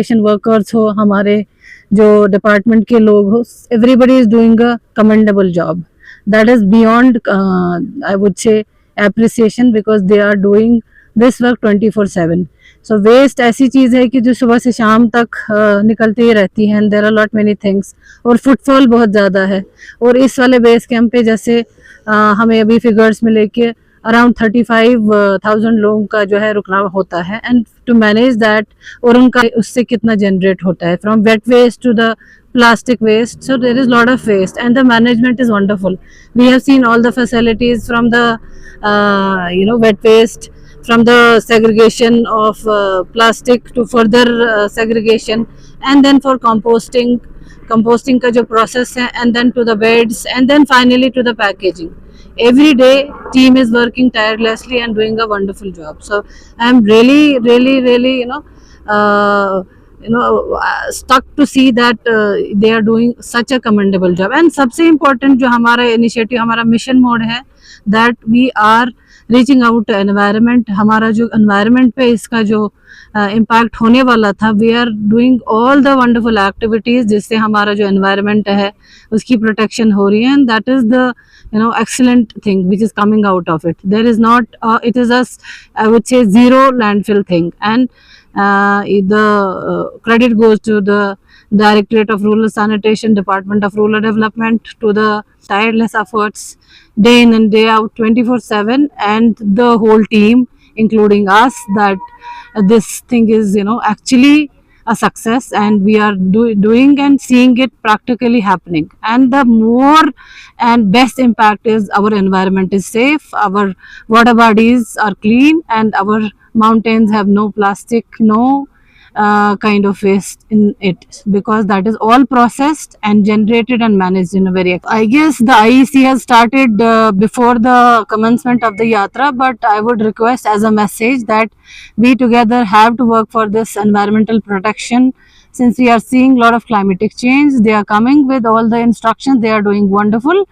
Workers हो, हमारे जो डिपार्टमेंट के लोग हो, everybody is doing a commendable job. That is beyond, I would say, appreciation, because they are doing this work 24/7. So waste ऐसी चीज़ है कि जो सुबह से शाम तक निकलती ही रहती है, and there are lot many things. और फुटफॉल बहुत ज़्यादा है. और इस वाले बेस कैंप पे जैसे हमें अभी फिगर्स में लेके अराउंड 35,000 लोगों का जो है रुकना होता है, एंड टू मैनेज दैट, और उनका उससे कितना जनरेट होता है, from wet waste to the plastic waste. So there is lot of waste, and the management is wonderful. We have seen all the facilities, from the wet waste, from the segregation of plastic to further segregation, and then for composting का जो process है, and then to the beds, and then finally to the packaging. Every day team is working tirelessly and doing a wonderful job. So I am really stuck to see that they are doing such a commendable job. And सबसे important जो हमारा initiative, हमारा mission mode है, that we are reaching out to environment. हमारा जो environment पे इसका जो impact होने वाला था, we are doing all the wonderful activities जिससे हमारा जो environment है उसकी protection हो रही है, and that is the excellent thing which is coming out of it. There is not it is a, I would say, zero landfill thing. And the credit goes to the Directorate of Rural Sanitation, Department of Rural Development, to the tireless efforts day in and day out, 24/7, and the whole team, including us, that this thing is actually a success, and we are doing and seeing it practically happening. And the more and best impact is our environment is safe, our water bodies are clean, and our mountains have no plastic, no kind of waste in it, because that is all processed and generated and managed in a very, I guess the IEC has started before the commencement of the yatra, but I would request as a message that we together have to work for this environmental protection. Since we are seeing a lot of climatic change, they are coming with all the instructions, they are doing wonderful.